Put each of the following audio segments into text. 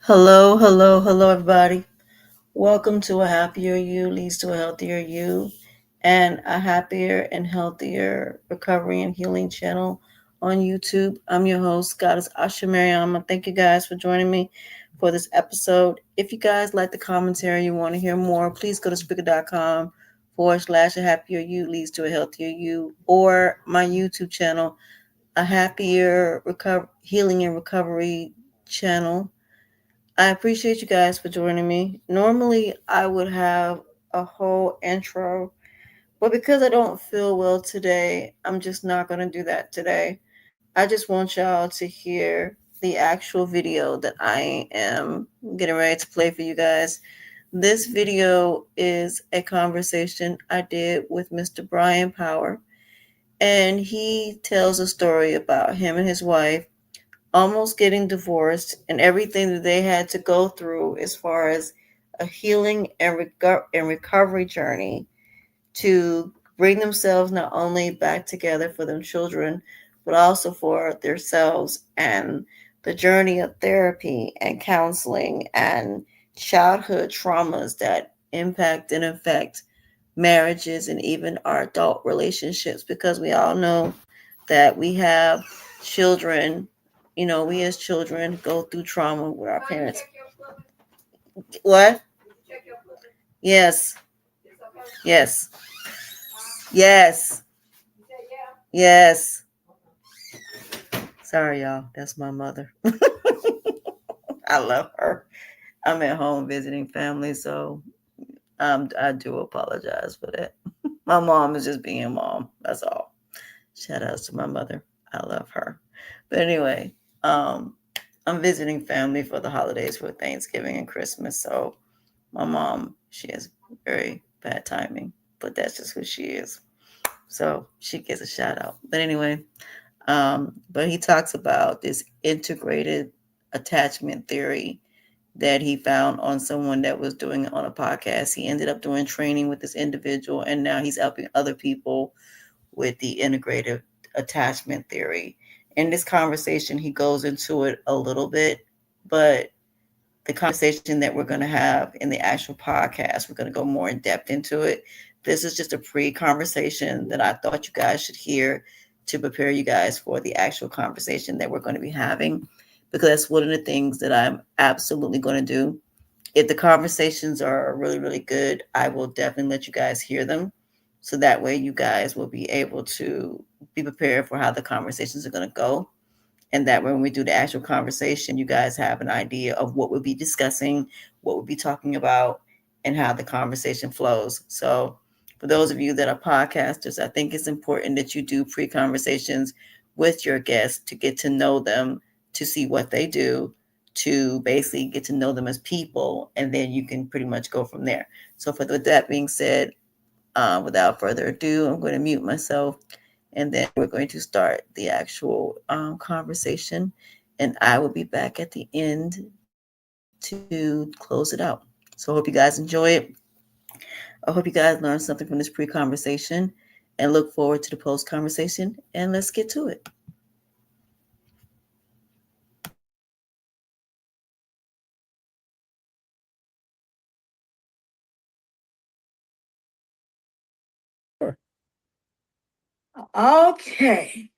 Hello, hello, hello, everybody. Welcome to A Happier You Leads to a Healthier You and a happier and healthier recovery and healing channel on YouTube. I'm your host, Goddess Asha Mariama. Thank you guys for joining me for this episode. If you guys like the commentary, you want to hear more, please go to speaker.com/A Happier You Leads to a Healthier You or my YouTube channel, A Happier Healing and Recovery channel. I appreciate you guys for joining me. Normally, I would have a whole intro, but because I don't feel well today, I'm just not going to do that today. I just want y'all to hear the actual video that I am getting ready to play for you guys. This video is a conversation I did with Mr. Bryan Powers, and he tells a story about him and his wife almost getting divorced and everything that they had to go through as far as a healing and recovery journey to bring themselves not only back together for their children, but also for themselves, and the journey of therapy and counseling and childhood traumas that impact and affect marriages and even our adult relationships, because we all know that we have children. We as children go through trauma with our parents. What? Yes. Yes. Yes. Yes. Sorry, y'all. That's my mother. I love her. I'm at home visiting family, so I do apologize for that. My mom is just being mom. That's all. Shout outs to my mother. I love her. But anyway, um, I'm visiting family for the holidays for Thanksgiving and Christmas. So my mom, she has very bad timing, but that's just who she is. So she gets a shout out. But anyway, but he talks about this integrated attachment theory that he found on someone that was doing it on a podcast. He ended up doing training with this individual, and now he's helping other people with the integrative attachment theory. In this conversation, he goes into it a little bit, but the conversation that we're going to have in the actual podcast, we're going to go more in depth into it. This is just a pre-conversation that I thought you guys should hear to prepare you guys for the actual conversation that we're going to be having, because that's one of the things that I'm absolutely going to do. If the conversations are really, really good, I will definitely let you guys hear them. So that way you guys will be able to be prepared for how the conversations are going to go. And that when we do the actual conversation, you guys have an idea of what we'll be discussing, what we'll be talking about, and how the conversation flows. So for those of you that are podcasters, I think it's important that you do pre-conversations with your guests to get to know them, to see what they do, to basically get to know them as people, and then you can pretty much go from there. So with that being said, without further ado, I'm going to mute myself, and then we're going to start the actual conversation, and I will be back at the end to close it out. So I hope you guys enjoy it. I hope you guys learned something from this pre-conversation, and look forward to the post-conversation, and let's get to it. Okay,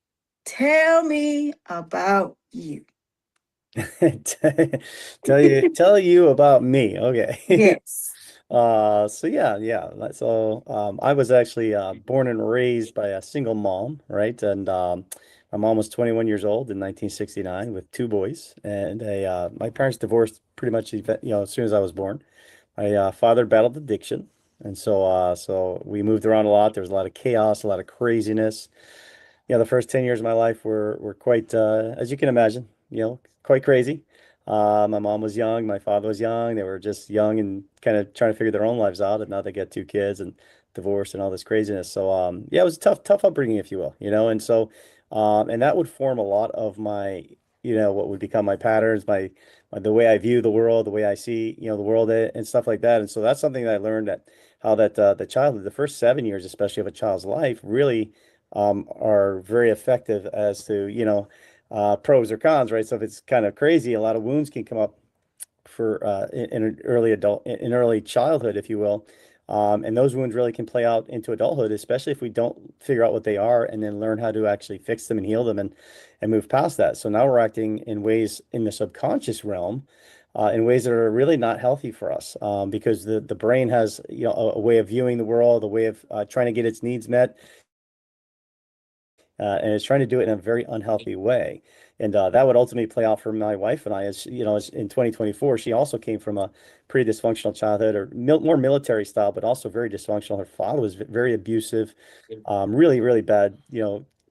tell me about you. tell you about me. Okay. Yes. So yeah. So I was actually born and raised by a single mom, right? And my mom was 21 years old in 1969 with two boys, and my parents divorced pretty much, as soon as I was born. My father battled addiction, and so we moved around a lot. There was a lot of chaos, a lot of craziness. The first 10 years of my life were quite, as you can imagine, quite crazy. My mom was young, my father was young. They were just young and kind of trying to figure their own lives out, and now they get two kids and divorced and all this craziness. So, yeah, it was a tough upbringing, if you will. And that would form a lot of my, what would become my patterns, the way I view the world, the way I see, the world, and stuff like that. And so that's something that I learned, that how that the first 7 years, especially of a child's life, really are very effective as to, pros or cons, right? So if it's kind of crazy, a lot of wounds can come up for in an in early childhood, if you will. And those wounds really can play out into adulthood, especially if we don't figure out what they are and then learn how to actually fix them and heal them and move past that. So now we're acting in ways in the subconscious realm, in ways that are really not healthy for us, because the brain has, a way of viewing the world, a way of trying to get its needs met, and it's trying to do it in a very unhealthy way. And that would ultimately play out for my wife and I, as in 2024, she also came from a pretty dysfunctional childhood, or more military style, but also very dysfunctional. Her father was very abusive, really, really bad,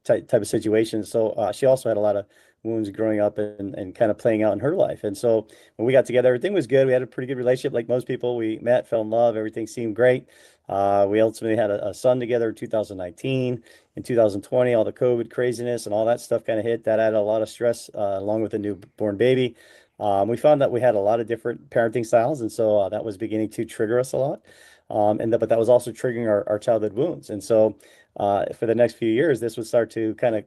type of situation. So she also had a lot of wounds growing up and kind of playing out in her life. And so when we got together, everything was good. We had a pretty good relationship. Like most people, we met, fell in love, everything seemed great. We ultimately had a son together in 2019. In 2020, all the COVID craziness and all that stuff kind of hit. That added a lot of stress, along with a newborn baby. We found that we had a lot of different parenting styles, and so that was beginning to trigger us a lot. But that was also triggering our childhood wounds. And so for the next few years, this would start to kind of,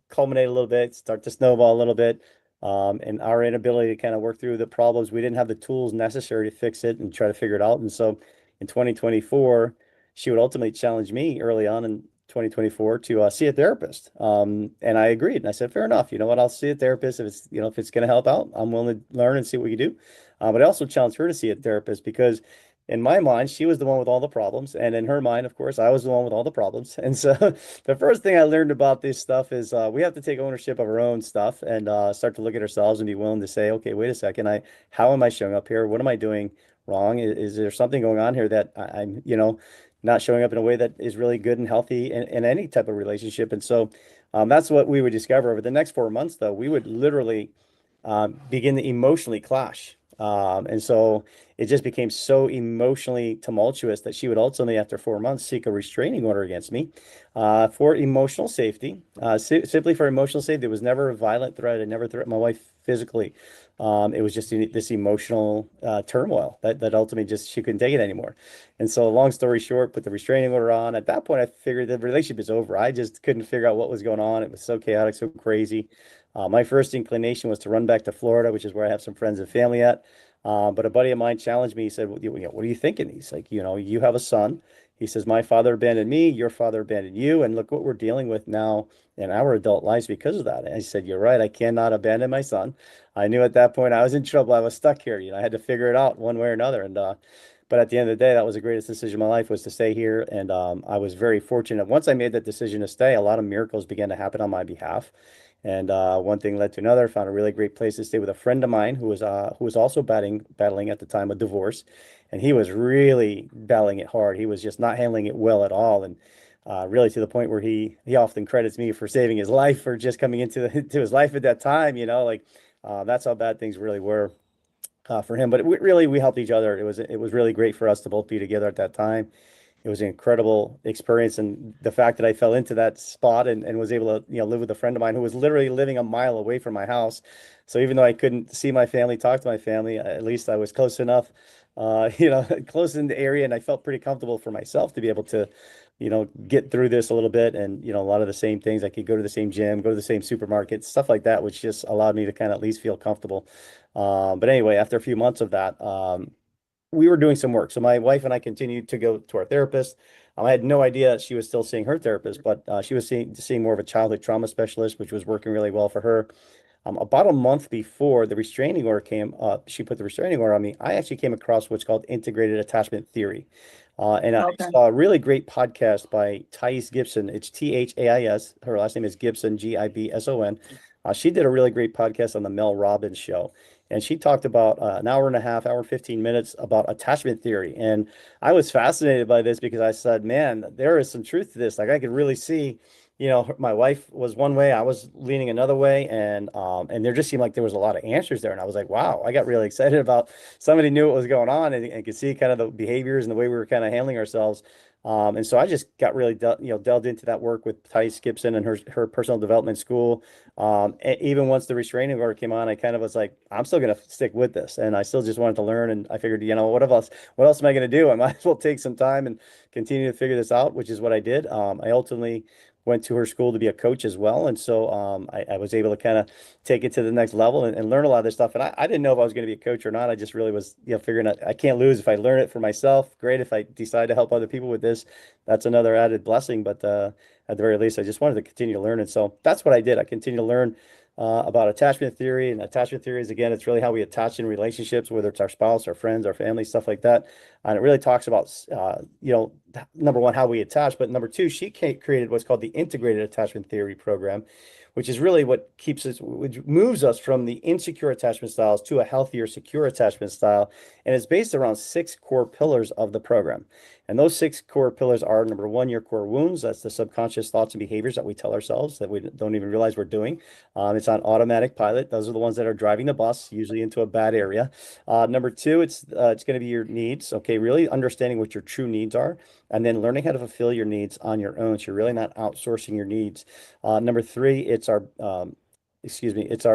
culminate a little bit, start to snowball a little bit. And our inability to kind of work through the problems, we didn't have the tools necessary to fix it and try to figure it out. And so in 2024, she would ultimately challenge me early on in 2024 to see a therapist. And I agreed. And I said, fair enough. You know what? I'll see a therapist if it's, if it's going to help out. I'm willing to learn and see what we can do. But I also challenged her to see a therapist because in my mind, she was the one with all the problems. And in her mind, of course, I was the one with all the problems. And so the first thing I learned about this stuff is we have to take ownership of our own stuff and start to look at ourselves and be willing to say, okay, wait a second. How am I showing up here? What am I doing wrong? Is there something going on here that I'm, not showing up in a way that is really good and healthy in any type of relationship? And so that's what we would discover over the next 4 months, though. We would literally begin to emotionally clash. And so it just became so emotionally tumultuous that she would ultimately, after 4 months, seek a restraining order against me for emotional safety, simply for emotional safety. It was never a violent threat. I never threatened my wife physically. It was just this emotional turmoil that ultimately just she couldn't take it anymore. And so, long story short, put the restraining order on. At that point, I figured the relationship is over. I just couldn't figure out what was going on. It was so chaotic, so crazy. My first inclination was to run back to Florida, which is where I have some friends and family at. But a buddy of mine challenged me. He said, what are you thinking? He's like, you have a son. He says, my father abandoned me, your father abandoned you, and look what we're dealing with now in our adult lives because of that. And I said, you're right. I cannot abandon my son. I knew at that point I was in trouble. I was stuck here. I had to figure it out one way or another. And but at the end of the day, that was the greatest decision of my life, was to stay here. And I was very fortunate. Once I made that decision to stay, a lot of miracles began to happen on my behalf. And one thing led to another. Found a really great place to stay with a friend of mine who was also battling at the time a divorce, and he was really battling it hard. He was just not handling it well at all, and really to the point where he often credits me for saving his life, for just coming into his life at that time. That's how bad things really were for him. But we helped each other. It was really great for us to both be together at that time. It was an incredible experience, and the fact that I fell into that spot and was able to live with a friend of mine who was literally living a mile away from my house. So even though I couldn't see my family, talk to my family, at least I was close enough, close in the area, and I felt pretty comfortable for myself to be able to get through this a little bit. And a lot of the same things, I could go to the same gym, go to the same supermarket, stuff like that, which just allowed me to kind of at least feel comfortable. But anyway, after a few months of that, we were doing some work. So my wife and I continued to go to our therapist. I had no idea she was still seeing her therapist, but she was seeing more of a childhood trauma specialist, which was working really well for her. About a month before the restraining order came up, she put the restraining order on me. I actually came across what's called integrated attachment theory. And I Okay. saw a really great podcast by Thais Gibson. It's Thais. Her last name is Gibson, Gibson. She did a really great podcast on the Mel Robbins show. And she talked about an hour and a half, hour and 15 minutes about attachment theory. And I was fascinated by this because I said, man, there is some truth to this. Like I could really see, my wife was one way, I was leaning another way, and there just seemed like there was a lot of answers there. And I was like, wow, I got really excited about somebody knew what was going on and could see kind of the behaviors and the way we were kind of handling ourselves. And so I just got really delved into that work with Thais Gibson and her personal development school. Even once the restraining order came on, I kind of was like, I'm still going to stick with this. And I still just wanted to learn. And I figured, what else am I going to do? I might as well take some time and continue to figure this out, which is what I did. I ultimately went to her school to be a coach as well. And so I was able to kind of take it to the next level and learn a lot of this stuff. And I didn't know if I was going to be a coach or not. I just really was, figuring out I can't lose if I learn it for myself. Great. If I decide to help other people with this, that's another added blessing. But at the very least, I just wanted to continue to learn. And so that's what I did. I continued to learn about attachment theory. And attachment theory is, again, it's really how we attach in relationships, whether it's our spouse, our friends, our family, stuff like that. And it really talks about, number one, how we attach, but number two, she created what's called the integrated attachment theory program, which is really what keeps us, which moves us from the insecure attachment styles to a healthier, secure attachment style. And it's based around six core pillars of the program. And those six core pillars are: number one, your core wounds. That's the subconscious thoughts and behaviors that we tell ourselves that we don't even realize we're doing. It's on automatic pilot. Those are the ones that are driving the bus, usually into a bad area. Number two, it's going to be your needs. Okay, really understanding what your true needs are, and then learning how to fulfill your needs on your own. So you're really not outsourcing your needs. Number three, it's our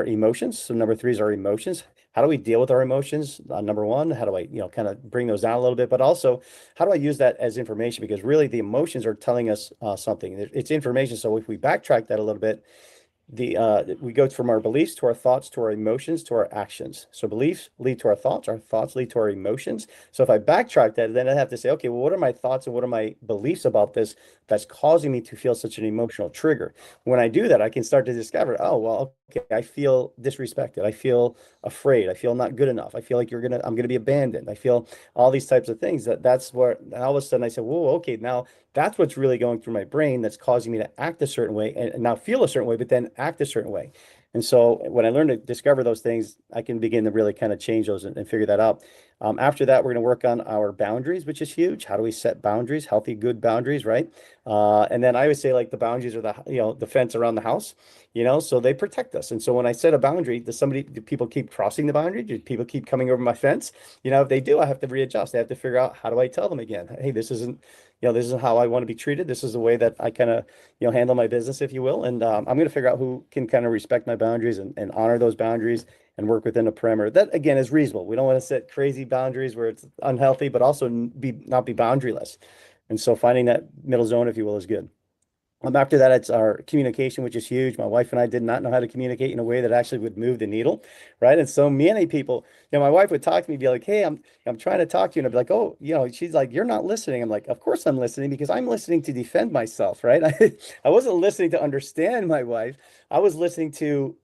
emotions. So number three is our emotions. How do we deal with our emotions? Number one, how do I, kind of bring those down a little bit, but also how do I use that as information? Because really the emotions are telling us something. It's information. So if we backtrack that a little bit, we go from our beliefs to our thoughts to our emotions to our actions. So beliefs lead to our thoughts lead to our emotions. So if I backtrack that, then I have to say, okay, well, what are my thoughts and what are my beliefs about this that's causing me to feel such an emotional trigger? When I do that, I can start to discover, oh, well, okay, I feel disrespected, I feel afraid, I feel not good enough, I feel like I'm gonna be abandoned, I feel all these types of things. That's where all of a sudden I said, whoa, okay, now that's what's really going through my brain that's causing me to act a certain way and now feel a certain way, but then act a certain way. And so when I learn to discover those things, I can begin to really kind of change those and figure that out. After that, we're going to work on our boundaries, which is huge. How do we set boundaries, healthy, good boundaries, right? And then I always say, like, the boundaries are the fence around the house, so they protect us. And so when I set a boundary, do people keep crossing the boundary? Do people keep coming over my fence? If they do, I have to readjust. I have to figure out, how do I tell them again? Hey, this is how I want to be treated. This is the way that I kind of, handle my business, if you will. And I'm going to figure out who can kind of respect my boundaries and honor those boundaries and work within a parameter that, again, is reasonable. We don't want to set crazy boundaries where it's unhealthy, but also not be boundaryless. And so finding that middle zone, if you will, is good. After that, it's our communication, which is huge. My wife and I did not know how to communicate in a way that actually would move the needle, right? And so many people, my wife would talk to me, be like, "Hey, I'm trying to talk to you," and I'd be like, "Oh, she's like, you're not listening." I'm like, "Of course I'm listening because I'm listening to defend myself, right?" I wasn't listening to understand my wife. I was listening to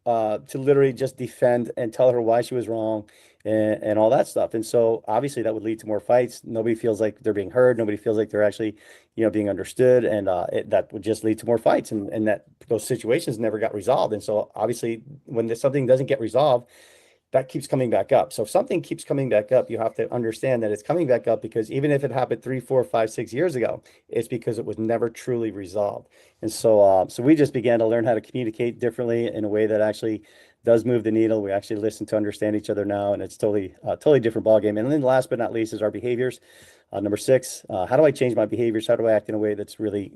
literally just defend and tell her why she was wrong and all that stuff. And so obviously that would lead to more fights. Nobody feels like they're being heard. Nobody feels like they're actually being understood, and that would just lead to more fights, and that those situations never got resolved. And so obviously, when something doesn't get resolved, that keeps coming back up. So if something keeps coming back up, you have to understand that it's coming back up because even if it happened 3, 4, 5, 6 years ago, it's because it was never truly resolved. And so we just began to learn how to communicate differently in a way that actually does move the needle. We actually listen to understand each other now, and it's totally different ballgame. And then last but not least is our behaviors. Number six, how do I change my behaviors? How do I act in a way that's really,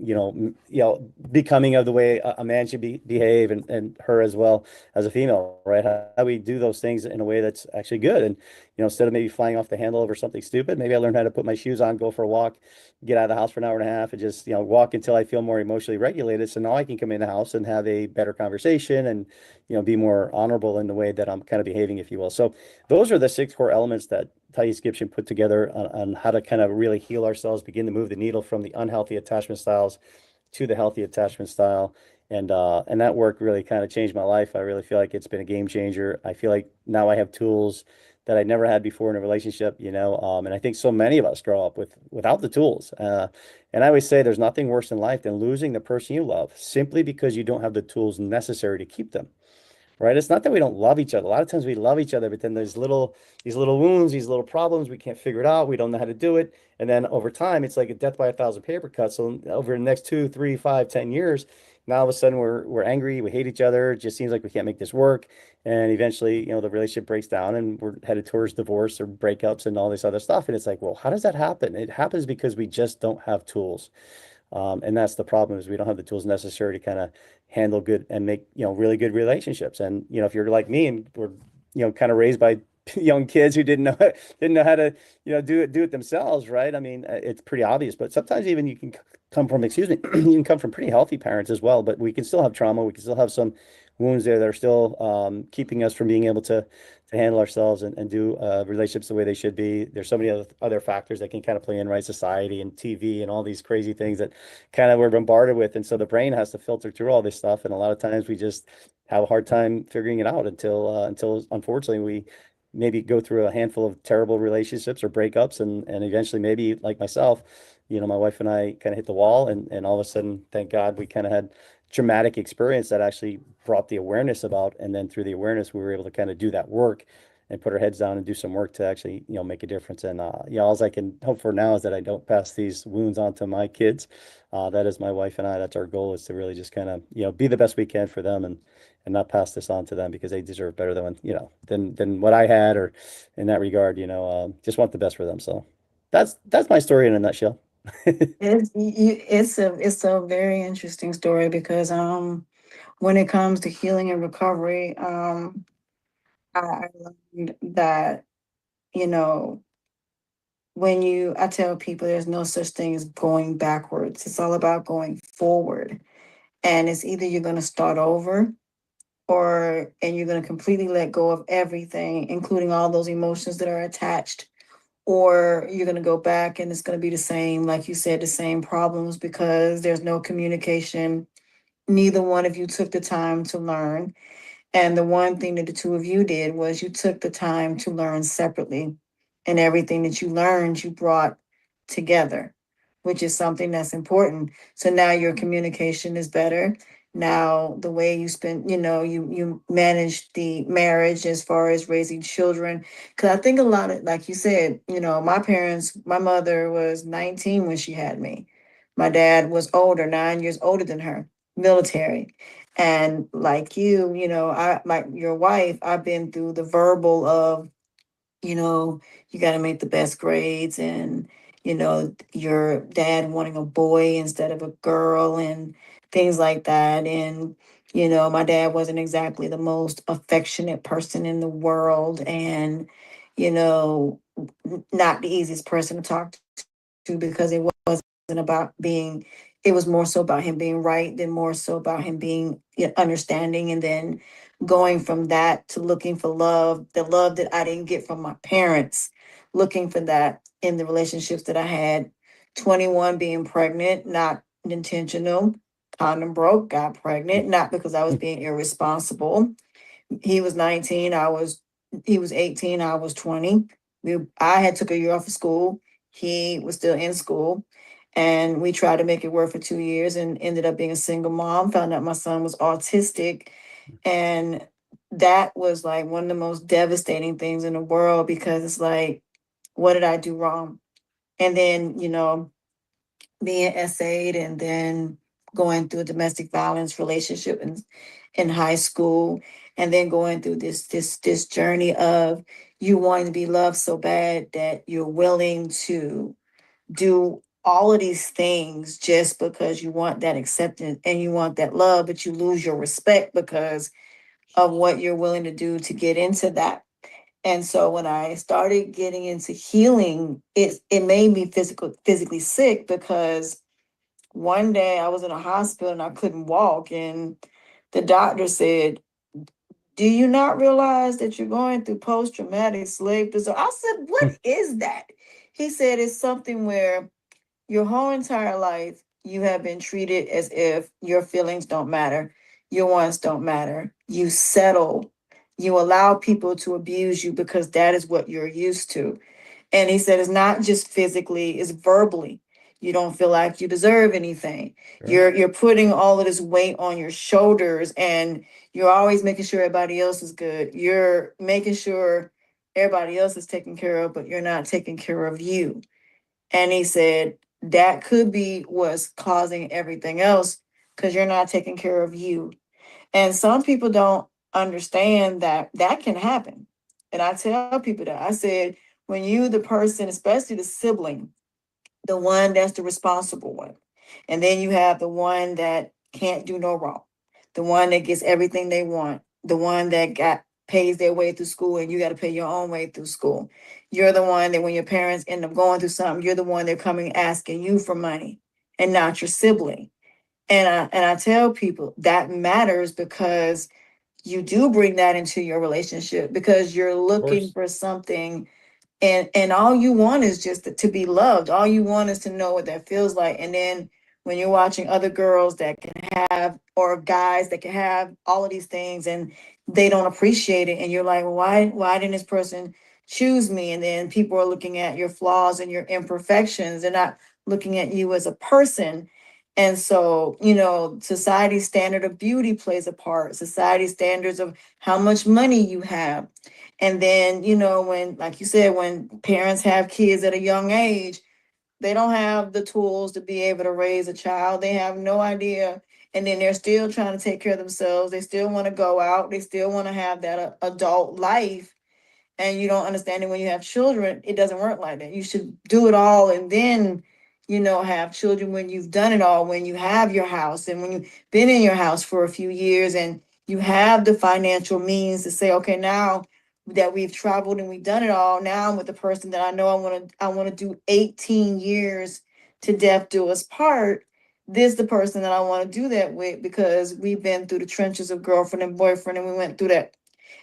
becoming of the way a man should behave, and her as well as a female, right? How do we do those things in a way that's actually good? And, instead of maybe flying off the handle over something stupid, maybe I learned how to put my shoes on, go for a walk, get out of the house for an hour and a half, and just, walk until I feel more emotionally regulated. So now I can come in the house and have a better conversation and, be more honorable in the way that I'm kind of behaving, if you will. So those are the six core elements that Thais Gibson put together on how to kind of really heal ourselves, begin to move the needle from the unhealthy attachment styles to the healthy attachment style. And that work really kind of changed my life. I really feel like it's been a game changer. I feel like now I have tools that I never had before in a relationship, and I think so many of us grow up without the tools. And I always say there's nothing worse in life than losing the person you love simply because you don't have the tools necessary to keep them. Right? It's not that we don't love each other. A lot of times we love each other, but then there's these little wounds, these little problems. We can't figure it out. We don't know how to do it. And then over time, it's like a death by a thousand paper cuts. So over the next 2, 3, 5, 10 years, now all of a sudden we're angry. We hate each other. It just seems like we can't make this work. And eventually, the relationship breaks down and we're headed towards divorce or breakups and all this other stuff. And it's like, well, how does that happen? It happens because we just don't have tools. And that's the problem, is we don't have the tools necessary to kind of handle good and make, really good relationships. And, if you're like me and we're, kind of raised by young kids who didn't know how to, do it themselves, right? I mean, it's pretty obvious, but sometimes even you can come from, excuse me, you can come from pretty healthy parents as well, but we can still have trauma. We can still have some wounds there that are still keeping us from being able to handle ourselves and do relationships the way they should be. There's so many other factors that can kind of play in, right? Society and TV and all these crazy things that kind of we're bombarded with. And so the brain has to filter through all this stuff. And a lot of times we just have a hard time figuring it out until unfortunately we maybe go through a handful of terrible relationships or breakups and eventually maybe like myself, my wife and I kind of hit the wall and all of a sudden, thank God we kind of had traumatic experience that actually brought the awareness about. And then through the awareness, we were able to kind of do that work and put our heads down and do some work to actually, make a difference. And yeah, all I can hope for now is that I don't pass these wounds on to my kids. That is my wife and I. That's our goal, is to really just kind of, be the best we can for them and not pass this on to them, because they deserve better than, than what I had, or in that regard, just want the best for them. So that's my story in a nutshell. It's a very interesting story because when it comes to healing and recovery, I learned that, you know, when I tell people there's no such thing as going backwards. It's all about going forward. And it's either you're going to start over, and you're going to completely let go of everything, including all those emotions that are attached, or you're going to go back and it's going to be the same, like you said, the same problems because there's no communication. Neither one of you took the time to learn. And the one thing that the two of you did was you took the time to learn separately. And everything that you learned, you brought together, which is something that's important. So now your communication is better. Now the way you spend, you manage the marriage as far as raising children. Cause I think a lot of, like you said, my mother was 19 when she had me. My dad was older, 9 years older than her, military. And like your wife, I've been through the verbal of, you know, you got to make the best grades, and, your dad wanting a boy instead of a girl, and things like that. And, my dad wasn't exactly the most affectionate person in the world, and, you know, not the easiest person to talk to because it wasn't about being, it was more so about him being right, than more so about him being understanding. And then going from that to looking for love, the love that I didn't get from my parents, looking for that in the relationships that I had. 21, being pregnant, not intentional. Condom broke, got pregnant, not because I was being irresponsible. He was 19, he was 18, I was 20. I had took a year off of school. He was still in school. And we tried to make it work for 2 years and ended up being a single mom. Found out my son was autistic. And that was like one of the most devastating things in the world, because it's like, what did I do wrong? And then, being essayed, and then going through a domestic violence relationship in high school, and then going through this journey of you wanting to be loved so bad that you're willing to do all of these things just because you want that acceptance and you want that love, but you lose your respect because of what you're willing to do to get into that. And so when I started getting into healing, it made me physically sick, because one day I was in a hospital and I couldn't walk, and the doctor said, "Do you not realize that you're going through post-traumatic slave disorder?" I said, "What is that?" He said, "It's something where your whole entire life you have been treated as if your feelings don't matter, your wants don't matter. You settle, you allow people to abuse you because that is what you're used to." And he said, it's not just physically, it's verbally. You don't feel like you deserve anything. Sure. You're putting all of this weight on your shoulders, and you're always making sure everybody else is good. You're making sure everybody else is taken care of, but you're not taking care of you. And he said that could be what's causing everything else, because you're not taking care of you. And some people don't understand that that can happen. And I tell people that, I said, when you, the person, especially the sibling, the one that's the responsible one, and then you have the one that can't do no wrong, the one that gets everything they want, the one that got pays their way through school and you got to pay your own way through school. You're the one that when your parents end up going through something, you're the one they're coming asking you for money and not your sibling. And I tell people that matters because you do bring that into your relationship because you're Of looking course. for something, and all you want is just to be loved. All you want is to know what that feels like. And then when you're watching other girls that can have, or guys that can have all of these things and they don't appreciate it, and you're like, well, why didn't this person choose me? And then people are looking at your flaws and your imperfections. They're not looking at you as a person. And so, society's standard of beauty plays a part, society's standards of how much money you have. And then, when, like you said, when parents have kids at a young age, they don't have the tools to be able to raise a child. They have no idea. And then they're still trying to take care of themselves. They still want to go out. They still want to have that adult life, and you don't understand it when you have children. It doesn't work like that. You should do it all and then, have children when you've done it all, when you have your house and when you've been in your house for a few years and you have the financial means to say, okay, now that we've traveled and we've done it all, now I'm with the person that I know I want to do 18 years to death do us part. This is the person that I want to do that with because we've been through the trenches of girlfriend and boyfriend and we went through that.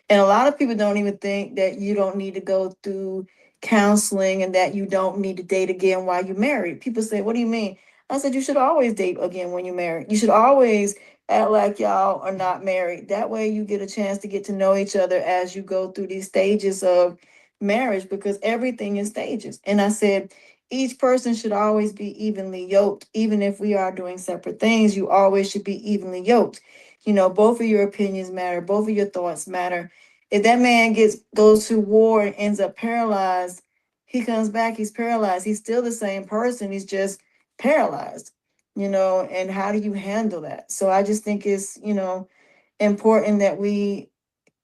And a lot of people don't even think that you don't need to go through counseling and that you don't need to date again while you're married. People say, what do you mean? I said, you should always date again when you're married. You should always act like y'all are not married. That way you get a chance to get to know each other as you go through these stages of marriage because everything is stages. And I said, each person should always be evenly yoked. Even if we are doing separate things, you always should be evenly yoked. Both of your opinions matter, both of your thoughts matter. If that man goes to war and ends up paralyzed, he comes back, he's paralyzed. He's still the same person, he's just paralyzed. And how do you handle that? So I just think it's, important that we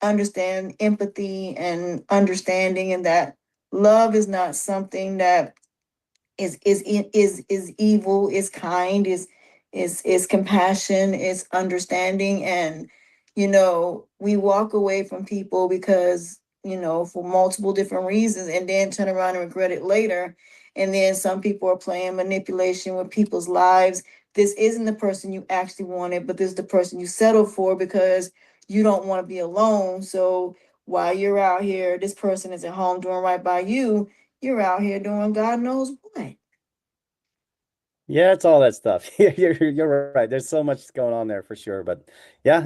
understand empathy and understanding, and that love is not something that is evil, is kind, is compassion, is understanding. And we walk away from people because for multiple different reasons, and then turn around and regret it later. And then some people are playing manipulation with people's lives. This isn't the person you actually wanted, but this is the person you settled for because you don't want to be alone. So while you're out here, this person is at home doing right by you, you're out here doing God knows what. Yeah, it's all that stuff. You're right. There's so much going on there for sure. But yeah,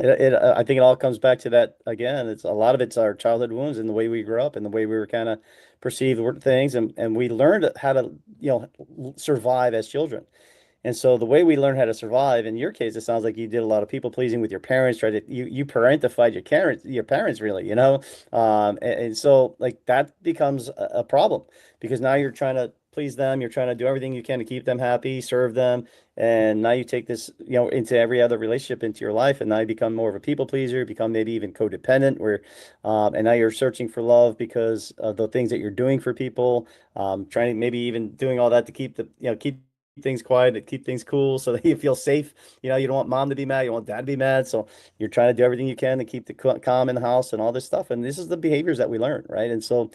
I think it all comes back to that again. It's a lot of it's our childhood wounds and the way we grew up and the way we were kind of perceived things, and we learned how to survive as children. And so the way we learn how to survive, in your case, it sounds like you did a lot of people pleasing with your parents, try to you parentified your parents really, and so like that becomes a problem because now you're trying to please them, you're trying to do everything you can to keep them happy, serve them, and now you take this, into every other relationship into your life, and now you become more of a people pleaser, become maybe even codependent, where, and now you're searching for love because of the things that you're doing for people, trying to maybe even doing all that to keep things quiet, to keep things cool so that you feel safe. You don't want mom to be mad, you don't want dad to be mad. So you're trying to do everything you can to keep the calm in the house and all this stuff. And this is the behaviors that we learn, right? And so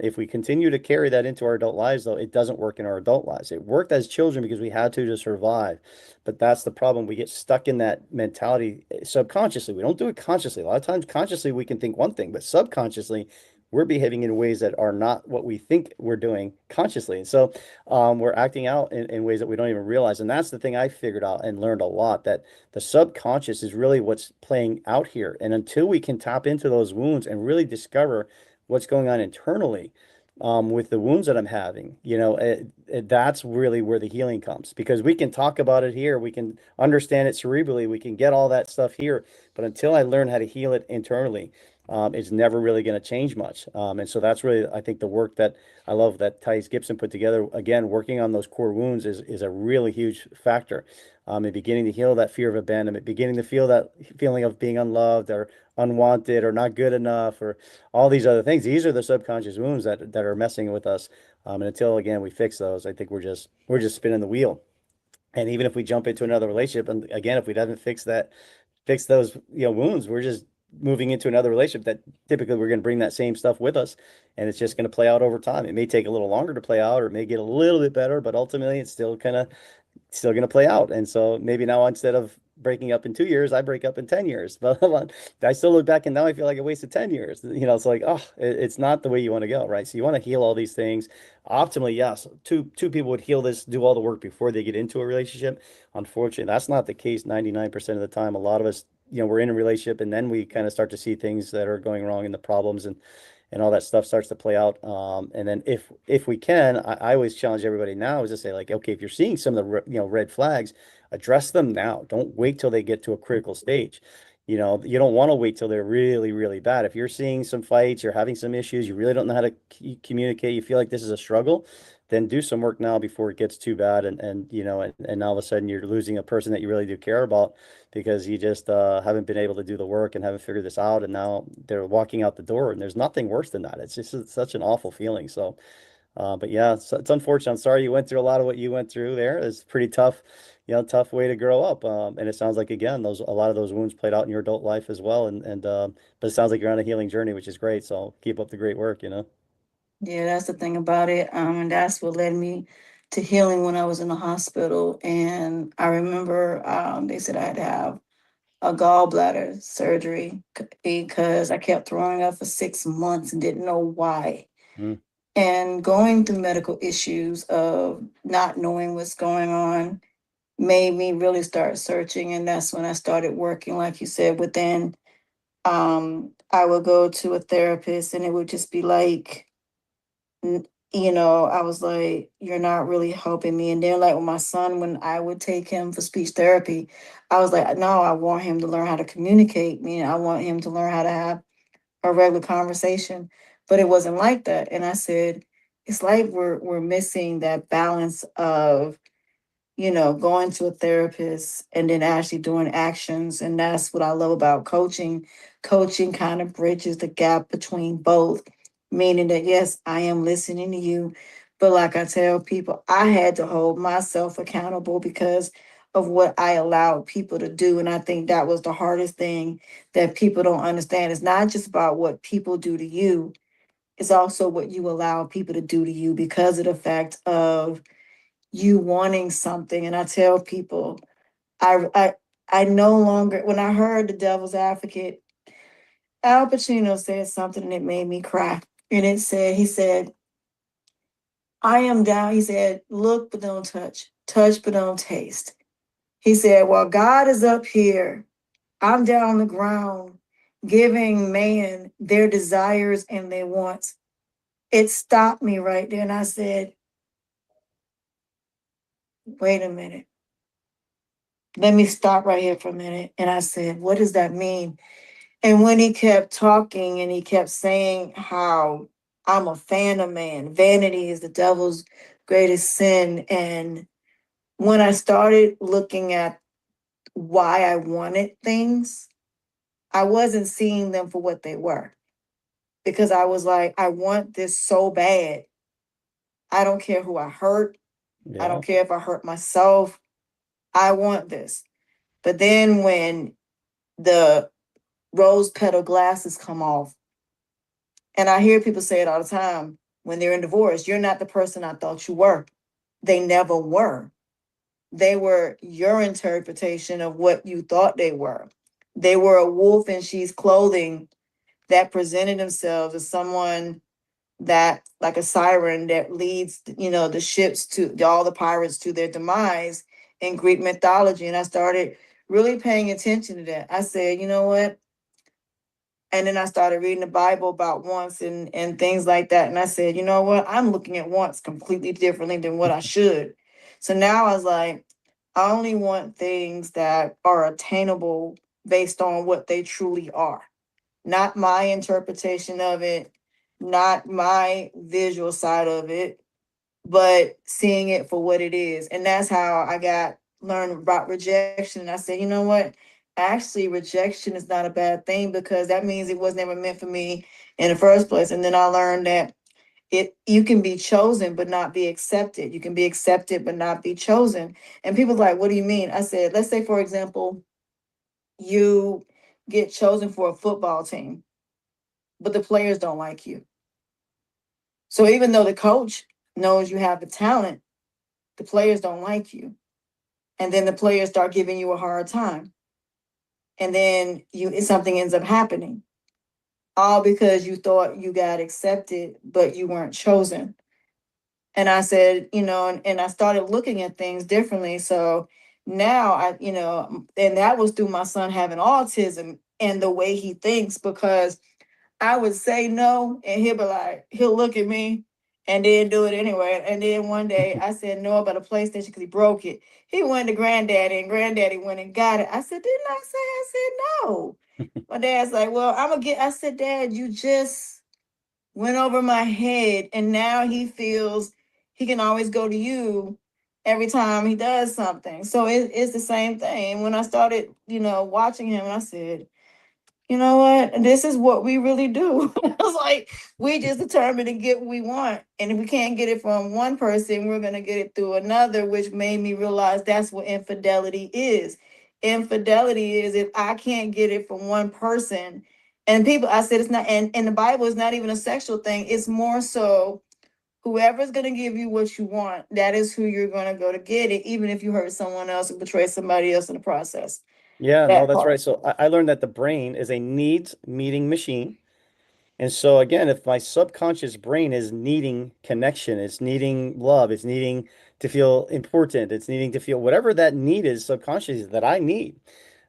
if we continue to carry that into our adult lives, though, it doesn't work in our adult lives. It worked as children because we had to survive. But that's the problem. We get stuck in that mentality subconsciously. We don't do it consciously. A lot of times, consciously, we can think one thing, but subconsciously, we're behaving in ways that are not what we think we're doing consciously. And so we're acting out in ways that we don't even realize. And that's the thing I figured out and learned a lot, that the subconscious is really what's playing out here. And until we can tap into those wounds and really discover what's going on internally, with the wounds that I'm having, that's really where the healing comes, because we can talk about it here, we can understand it cerebrally, we can get all that stuff here, but until I learn how to heal it internally, it's never really going to change much. And so that's really, I think, the work that I love that Thais Gibson put together. Again, working on those core wounds is a really huge factor. And beginning to heal that fear of abandonment, beginning to feel that feeling of being unloved or unwanted or not good enough or all these other things. These are the subconscious wounds that are messing with us. And until again we fix those, I think we're just spinning the wheel. And even if we jump into another relationship, and again, if we haven't fixed those, wounds, we're just moving into another relationship that typically we're going to bring that same stuff with us, and it's just going to play out over time. It may take a little longer to play out, or it may get a little bit better, but ultimately it's still going to play out. And so maybe now, instead of breaking up in 2 years, I break up in 10 years, but I still look back and now I feel like I wasted 10 years. It's like, oh, it's not the way you want to go, right? So you want to heal all these things. Optimally, yes, two people would heal this, do all the work before they get into a relationship. Unfortunately, that's not the case 99% of the time. A lot of us, we're in a relationship and then we kind of start to see things that are going wrong and the problems, and all that stuff starts to play out. And then if we can, I always challenge everybody now is to say, like, okay, if you're seeing some of the red flags, address them now. Don't wait till they get to a critical stage. You don't want to wait till they're really, really bad. If you're seeing some fights, you're having some issues, you really don't know how to communicate, you feel like this is a struggle, then do some work now before it gets too bad. And all of a sudden you're losing a person that you really do care about because you just haven't been able to do the work and haven't figured this out. And now they're walking out the door, and there's nothing worse than that. It's just such an awful feeling. So, but yeah, it's unfortunate. I'm sorry you went through a lot of what you went through there. It's pretty tough, tough way to grow up. And it sounds like, again, a lot of those wounds played out in your adult life as well. But it sounds like you're on a healing journey, which is great. So keep up the great work. Yeah, that's the thing about it. And that's what led me to healing when I was in the hospital. And I remember they said I had to have a gallbladder surgery because I kept throwing up for 6 months and didn't know why. Mm. And going through medical issues of not knowing what's going on made me really start searching. And that's when I started working, like you said, within. I would go to a therapist and it would just be like, I was like, you're not really helping me. And then, like with my son, when I would take him for speech therapy, I was like, no, I want him to learn how to communicate. I want him to learn how to have a regular conversation. But it wasn't like that. And I said, it's like we're missing that balance of going to a therapist and then actually doing actions. And that's what I love about coaching. Coaching kind of bridges the gap between both, meaning that, yes, I am listening to you. But like I tell people, I had to hold myself accountable because of what I allowed people to do. And I think that was the hardest thing that people don't understand. It's not just about what people do to you, it's also what you allow people to do to you because of the fact of you wanting something. And I tell people, I no longer, when I heard The Devil's Advocate, Al Pacino said something and it made me cry. And he said, I am down. He said, look, but don't touch, but don't taste. He said, while God is up here, I'm down on the ground giving man their desires and their wants. It stopped me right there. And I said, wait a minute. Let me stop right here for a minute. And I said, what does that mean? And when he kept talking and he kept saying how I'm a fan of man, vanity is the devil's greatest sin. And when I started looking at why I wanted things, I wasn't seeing them for what they were. Because I was like, I want this so bad. I don't care who I hurt. I Yeah. don't care if I hurt myself. I want this. But then when the rose petal glasses come off, and I hear people say it all the time when they're in divorce, you're not the person I thought you were. They never were. They were your interpretation of what you thought they were. They were a wolf in sheep's clothing that presented themselves as someone that, like a siren that leads, the ships to all the pirates to their demise in Greek mythology. And I started really paying attention to that. I said, you know what? And then I started reading the Bible about wants and things like that. And I said, you know what? I'm looking at wants completely differently than what I should. So now I was like, I only want things that are attainable based on what they truly are, not my interpretation of it, not my visual side of it, but seeing it for what it is. And that's how I learned about rejection. And I said, you know what? Actually, rejection is not a bad thing because that means it was never meant for me in the first place. And then I learned that you can be chosen but not be accepted. You can be accepted but not be chosen. And people are like, what do you mean? I said, let's say, for example, you get chosen for a football team, but the players don't like you. So even though the coach knows you have the talent, the players don't like you. And then the players start giving you a hard time. And then something ends up happening. All because you thought you got accepted, but you weren't chosen. And I said, and I started looking at things differently. So now and that was through my son having autism and the way he thinks, because I would say no, and he'll look at me and then do it anyway. And then one day I said no about a PlayStation because he broke it. He went to granddaddy, and granddaddy went and got it. I said, didn't I say? I said no. My dad's like, well, I'm gonna get. I said, Dad, you just went over my head, and now he feels he can always go to you every time he does something. So it's the same thing. When I started, watching him, I said, you know what? This is what we really do. I was like, we just determined to get what we want. And if we can't get it from one person, we're going to get it through another, which made me realize that's what infidelity is. Infidelity is if I can't get it from one person. And people, I said, it's not, and the Bible is not even a sexual thing. It's more so whoever's going to give you what you want, that is who you're going to go to get it, even if you hurt someone else and betray somebody else in the process. Yeah, no, That that's right. part. So I learned that the brain is a needs meeting machine. And so again, if my subconscious brain is needing connection, it's needing love, it's needing to feel important, it's needing to feel whatever that need is subconsciously that I need,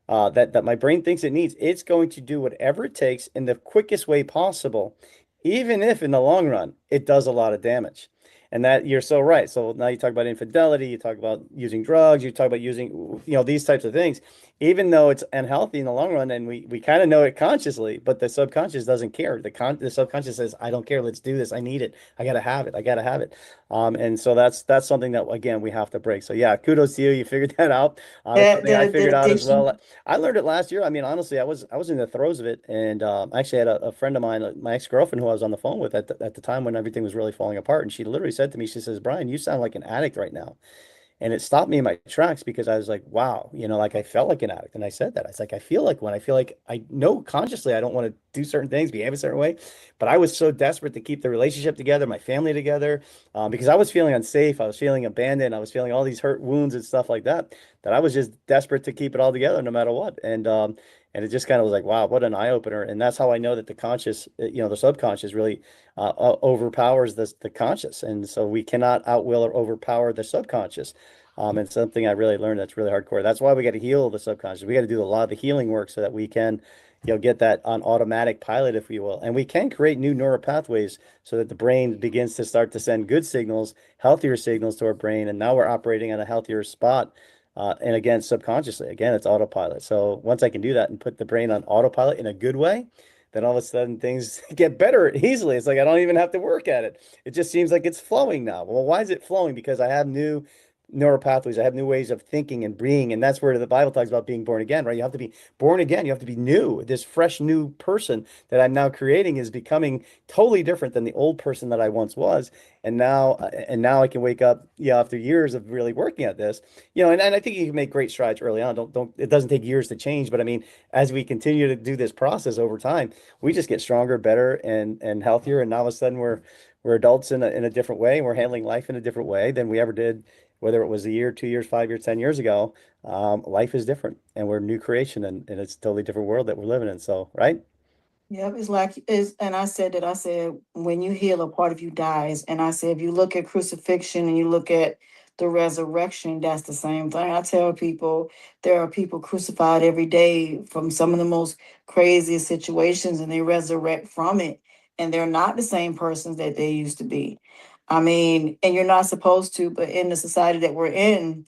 that my brain thinks it needs, it's going to do whatever it takes in the quickest way possible, even if in the long run it does a lot of damage. And that you're so right. So now you talk about infidelity, you talk about using drugs, you talk about using, these types of things, even though it's unhealthy in the long run, and we kind of know it consciously, but the subconscious doesn't care. The subconscious says, I don't care, let's do this. I need it. I gotta have it. I gotta have it. And so that's something that again we have to break. So yeah, kudos to you. You figured that out. That's That, something I that, that figured out as addiction. well. I learned it last year. I mean, honestly, I was in the throes of it, and I actually had a friend of mine, my ex-girlfriend, who I was on the phone with at the time when everything was really falling apart, and she literally said to me, she says, Bryan, you sound like an addict right now. And it stopped me in my tracks because I was like, wow, like I felt like an addict. And I said that. I was like, I feel like when I feel like I know consciously I don't want to do certain things, behave a certain way, but I was so desperate to keep the relationship together, my family together, because I was feeling unsafe. I was feeling abandoned. I was feeling all these hurt wounds and stuff like that, that I was just desperate to keep it all together no matter what. And it just kind of was like, wow, what an eye opener. And that's how I know that the conscious, the subconscious really overpowers the conscious. And so we cannot outwill or overpower the subconscious. And something I really learned that's really hardcore. That's why we got to heal the subconscious. We got to do a lot of the healing work so that we can, get that on automatic pilot, if you will. And we can create new neural pathways so that the brain begins to start to send good signals, healthier signals to our brain. And now we're operating on a healthier spot. And again, subconsciously, again, it's autopilot. So once I can do that and put the brain on autopilot in a good way, then all of a sudden things get better easily. It's like I don't even have to work at it. It just seems like it's flowing now. Well, why is it flowing? Because I have new neural pathways. I have new ways of thinking and being. And that's where the Bible talks about being born again, right? You have to be born again. You have to be new. This fresh new person that I'm now creating is becoming totally different than the old person that I once was. And now I can wake up, after years of really working at this, and I think you can make great strides early on. Don't, it doesn't take years to change, but I mean, as we continue to do this process over time, we just get stronger, better, and healthier. And now all of a sudden we're adults in a different way. And we're handling life in a different way than we ever did, whether it was a year, 2 years, 5 years, 10 years ago. Life is different, and we're a new creation, and it's a totally different world that we're living in. So, right? Yep, it's like and I said that. I said when you heal, a part of you dies. And I said if you look at crucifixion and you look at the resurrection, that's the same thing. I tell people there are people crucified every day from some of the most craziest situations, and they resurrect from it, and they're not the same persons that they used to be. I mean, and you're not supposed to, but in the society that we're in,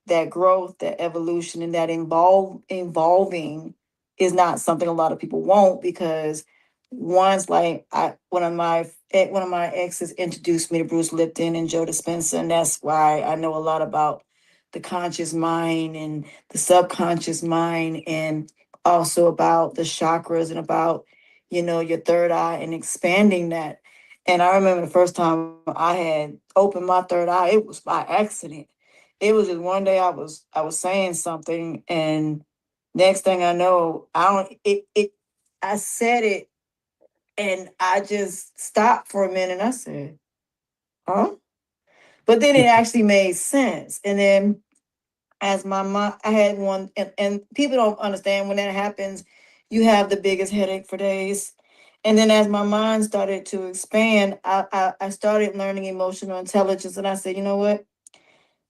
that growth, that evolution, and that evolving is not something a lot of people want, because once like one of my exes introduced me to Bruce Lipton and Joe Dispenza, and that's why I know a lot about the conscious mind and the subconscious mind, and also about the chakras and about your third eye and expanding that. And I remember the first time I had opened my third eye, it was by accident. It was just one day I was saying something, and Next thing I know, I said it and I just stopped for a minute. I said, huh? But then it actually made sense. And then as my mom, I had one, and people don't understand when that happens, you have the biggest headache for days. And then as my mind started to expand, I started learning emotional intelligence. And I said, you know what?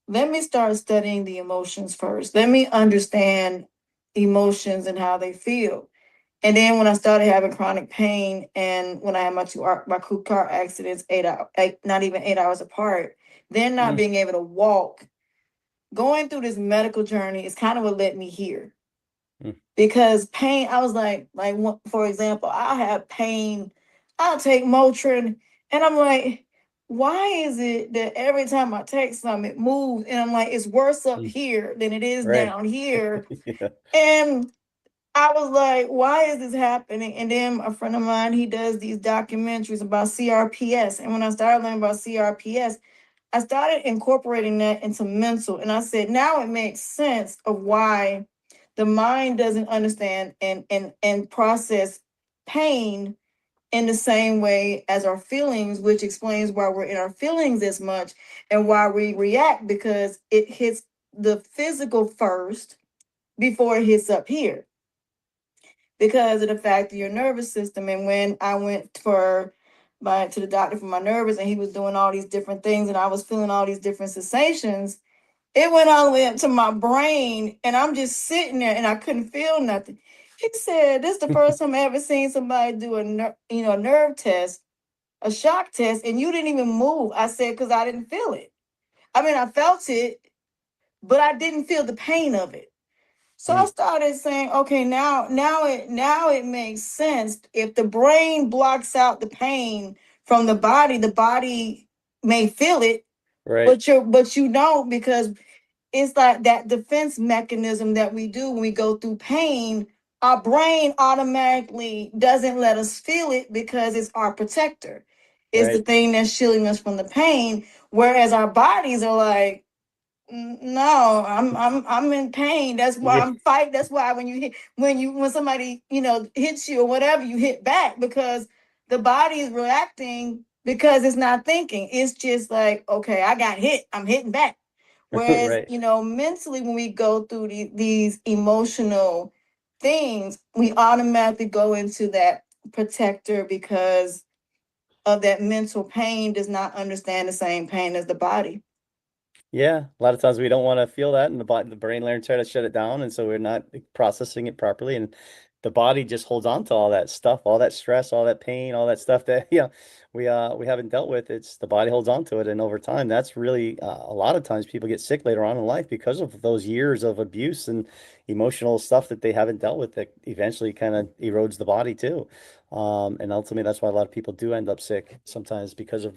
Let me start studying the emotions first. Let me understand emotions and how they feel. And then when I started having chronic pain, and when I had my two car accidents, not even 8 hours apart, then not Mm, being able to walk, going through this medical journey is kind of what led me here. mm, Because pain, I was for example, I have pain. I'll take Motrin, and I'm like, why is it that every time I take something, it moves, and I'm like, it's worse up mm. here than it is Right. down here, Yeah. and I was like, why is this happening? And then a friend of mine, he does these documentaries about CRPS. And when I started learning about CRPS, I started incorporating that into mental. And I said, now it makes sense of why the mind doesn't understand and process pain in the same way as our feelings, which explains why we're in our feelings as much and why we react, because it hits the physical first before it hits up here because of the fact of your nervous system. And when I went to the doctor for my nervous, and he was doing all these different things, and I was feeling all these different sensations, it went all the way up to my brain, and I'm just sitting there, and I couldn't feel nothing. He said, "This is the first time I ever seen somebody do a nerve test, a shock test, and you didn't even move." I said, "Because I didn't feel it. I mean, I felt it, but I didn't feel the pain of it." So I Mm, started saying, okay, now it makes sense. If the brain blocks out the pain from the body may feel it, right. but you don't, because it's like that defense mechanism that we do when we go through pain. Our brain automatically doesn't let us feel it because it's our protector. It's the Right. thing that's shielding us from the pain. Whereas our bodies are like, no, I'm in pain. That's why Yeah. I'm fighting. That's why when somebody hits you or whatever, you hit back, because the body is reacting because it's not thinking. It's just like, okay, I got hit. I'm hitting back. Whereas Right. mentally, when we go through these emotional things, we automatically go into that protector because of that mental pain does not understand the same pain as the body. Yeah, a lot of times we don't want to feel that, and the brain learns how to shut it down, and so we're not processing it properly, and the body just holds on to all that stuff, all that stress, all that pain, all that stuff that we haven't dealt with. It's the body holds on to it, and over time, that's really a lot of times people get sick later on in life because of those years of abuse and emotional stuff that they haven't dealt with that eventually kind of erodes the body too. And ultimately, that's why a lot of people do end up sick sometimes because of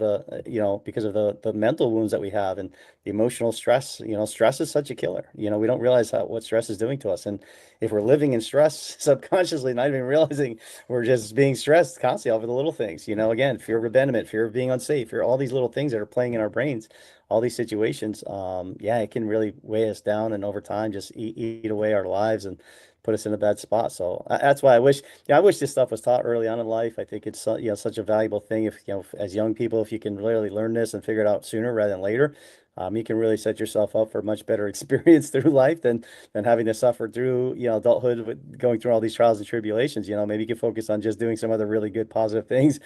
because of the mental wounds that we have and the emotional stress. Stress is such a killer. We don't realize what stress is doing to us. And if we're living in stress subconsciously, not even realizing we're just being stressed constantly over the little things, again, fear of abandonment, fear of being unsafe, fear, all these little things that are playing in our brains, all these situations. Yeah, it can really weigh us down and over time just eat away our lives and put us in a bad spot. So that's why I wish this stuff was taught early on in life. I think it's such a valuable thing if as young people, if you can really learn this and figure it out sooner rather than later, you can really set yourself up for a much better experience through life than having to suffer through adulthood with going through all these trials and tribulations. Maybe you can focus on just doing some other really good positive things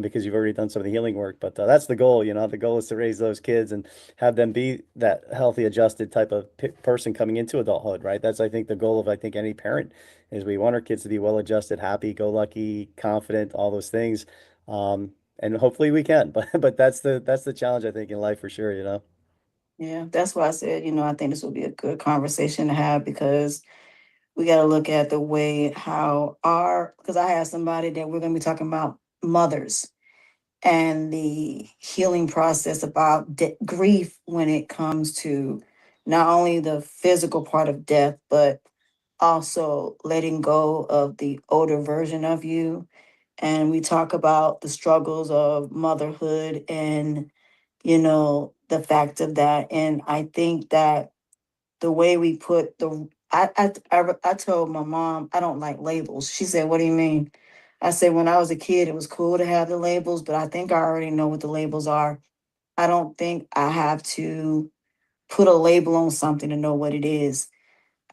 because you've already done some of the healing work. But that's the goal. The goal is to raise those kids and have them be that healthy, adjusted type of person coming into adulthood. Right. That's I think the goal of any parent is we want our kids to be well adjusted, happy, go lucky, confident, all those things. And hopefully we can, but that's the challenge I think in life for sure. Yeah, that's why I said, I think this will be a good conversation to have, because we got to look at the way because I have somebody that we're going to be talking about mothers and the healing process about grief when it comes to not only the physical part of death, but also letting go of the older version of you. And we talk about the struggles of motherhood and, the fact of that. And I think that the way we put I told my mom I don't like labels. She said, "What do you mean?" I said, "When I was a kid, it was cool to have the labels, but I think I already know what the labels are. I don't think I have to put a label on something to know what it is."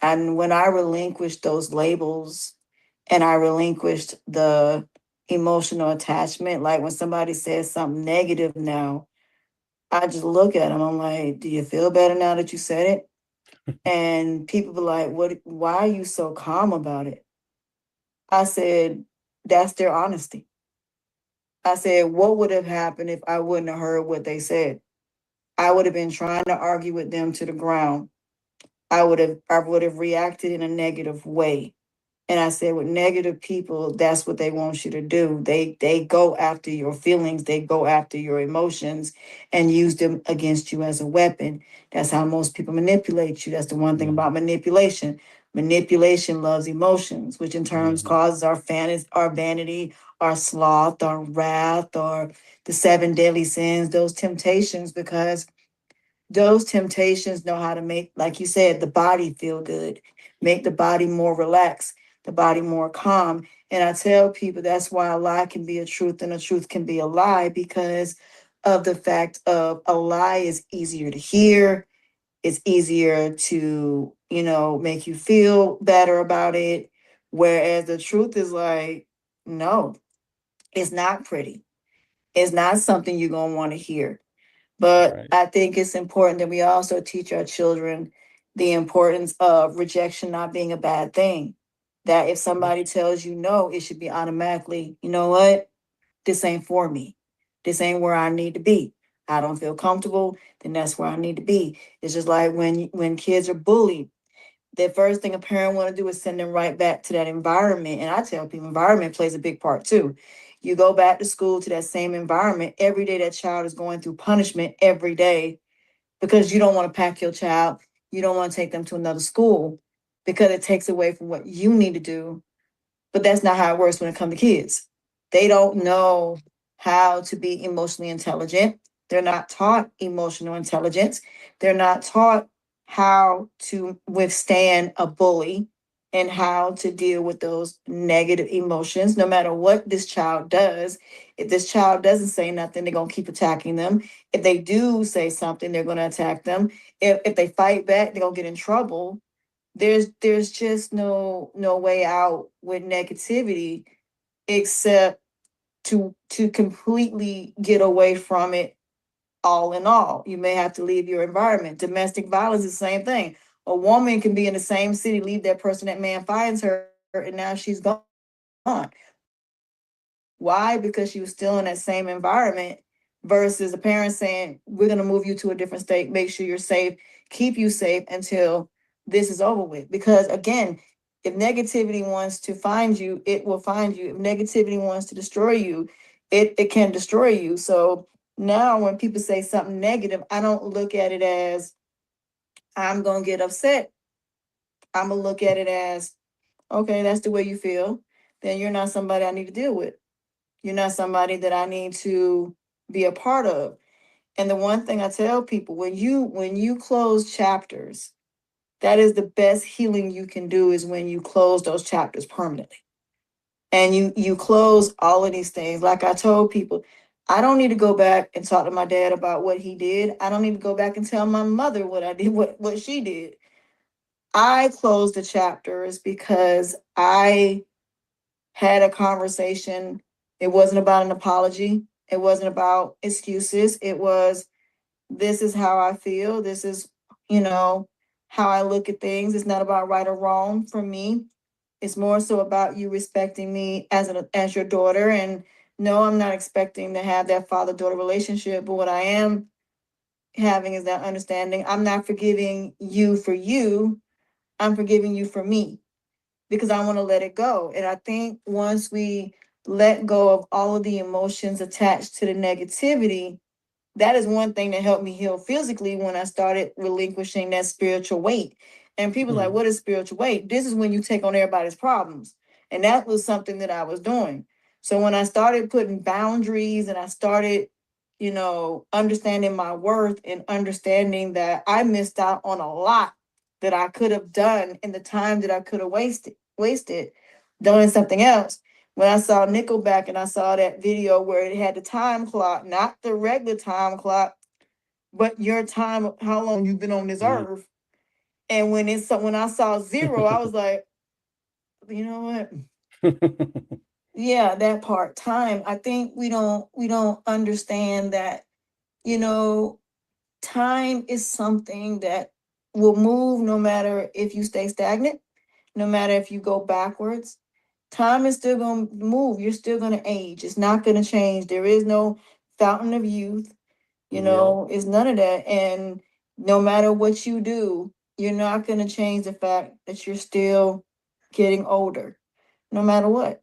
And when I relinquished those labels and I relinquished the emotional attachment, like when somebody says something negative now, I just look at them. I'm like, "Do you feel better now that you said it?" And people be like, "What? Why are you so calm about it?" I said, "That's their honesty." I said, "What would have happened if I wouldn't have heard what they said? I would have been trying to argue with them to the ground. I would have reacted in a negative way." And I said, with negative people, that's what they want you to do. They go after your feelings, they go after your emotions and use them against you as a weapon. That's how most people manipulate you. That's the one thing Mm-hmm. about manipulation. Manipulation loves emotions, which in turns Mm-hmm. causes our vanity, our sloth, our wrath, or the seven deadly sins, those temptations, because those temptations know how to make, like you said, the body feel good, make the body more relaxed, the body more calm. And I tell people that's why a lie can be a truth and a truth can be a lie, because of the fact of a lie is easier to hear, it's easier to, make you feel better about it. Whereas the truth is like, no, it's not pretty. It's not something you're going to want to hear. But Right. I think it's important that we also teach our children the importance of rejection not being a bad thing. That if somebody tells you no, it should be automatically, you know what? This ain't for me. This ain't where I need to be. I don't feel comfortable, then that's where I need to be. It's just like when kids are bullied, the first thing a parent want to do is send them right back to that environment. And I tell people environment plays a big part too. You go back to school to that same environment. Every day that child is going through punishment every day because you don't want to pack your child. You don't want to take them to another school because it takes away from what you need to do, but that's not how it works when it comes to kids. They don't know how to be emotionally intelligent. They're not taught emotional intelligence. They're not taught how to withstand a bully and how to deal with those negative emotions. No matter what this child does, if this child doesn't say nothing, they're going to keep attacking them. If they do say something, they're going to attack them. If they fight back, they're going to get in trouble. There's just no way out with negativity except to completely get away from it. All in all, you may have to leave your environment. Domestic violence is the same thing. A woman can be in the same city, leave that person, that man finds her, and now she's gone. Why? Because she was still in that same environment, versus the parents saying, we're going to move you to a different state, make sure you're safe, keep you safe until this is over with. Because again, if negativity wants to find you, it will find you. If negativity wants to destroy you, it can destroy you. So now when people say something negative, I don't look at it as I'm going to get upset. I'm going to look at it as, okay, that's the way you feel. Then you're not somebody I need to deal with. You're not somebody that I need to be a part of. And the one thing I tell people, when you close chapters, that is the best healing you can do, is when you close those chapters permanently. And you close all of these things. Like I told people, I don't need to go back and talk to my dad about what he did. I don't need to go back and tell my mother what I did, what she did. I closed the chapters because I had a conversation. It wasn't about an apology. It wasn't about excuses. It was, this is how I feel. This is, how I look at things. It's not about right or wrong for me. It's more so about you respecting me as your daughter. And no, I'm not expecting to have that father-daughter relationship, but what I am having is that understanding. I'm not forgiving you for you. I'm forgiving you for me, because I want to let it go. And I think once we let go of all of the emotions attached to the negativity, that is one thing that helped me heal physically, when I started relinquishing that spiritual weight. And people are like, Mm-hmm. what is spiritual weight? This is when you take on everybody's problems. And that was something that I was doing. So when I started putting boundaries and I started, understanding my worth and understanding that I missed out on a lot that I could have done and the time that I could have wasted doing something else. When I saw Nickelback and I saw that video where it had the time clock, not the regular time clock, but your time, how long you've been on this Mm. earth. And when I saw zero, I was like, you know what? Yeah, that part time. I think we don't understand that, you know, time is something that will move no matter if you stay stagnant, no matter if you go backwards. Time is still going to move. You're still going to age. It's not going to change. There is no fountain of youth. Yeah. It's none of that. And no matter what you do, you're not going to change the fact that you're still getting older, no matter what.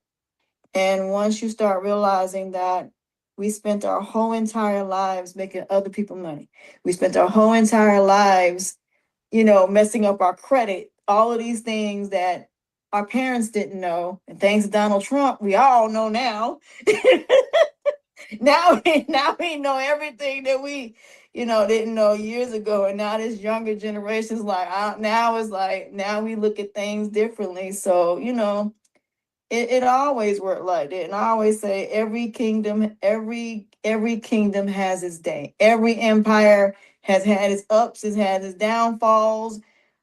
And once you start realizing that we spent our whole entire lives making other people money, we spent our whole entire lives, messing up our credit, all of these things that our parents didn't know. And thanks to Donald Trump, we all know now. Now we know everything that we, didn't know years ago. And now this younger generation is like, now we look at things differently. So, it always worked like that. And I always say every kingdom has its day. Every empire has had its ups, has had its downfalls.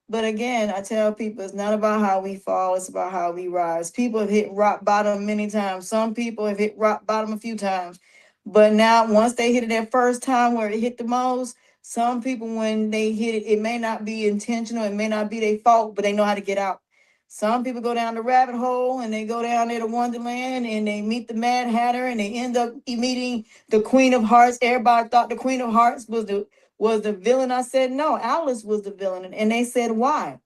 But again, I tell people it's not about how we fall, it's about how we rise. People have hit rock bottom many times. Some people have hit rock bottom a few times. But now once they hit it that first time where it hit the most, some people when they hit it, it may not be intentional, it may not be their fault, but they know how to get out. Some people go down the rabbit hole and they go down there to Wonderland and they meet the Mad Hatter and they end up meeting the Queen of Hearts. Everybody thought the Queen of Hearts was the villain. I said no, Alice was the villain, and they said why?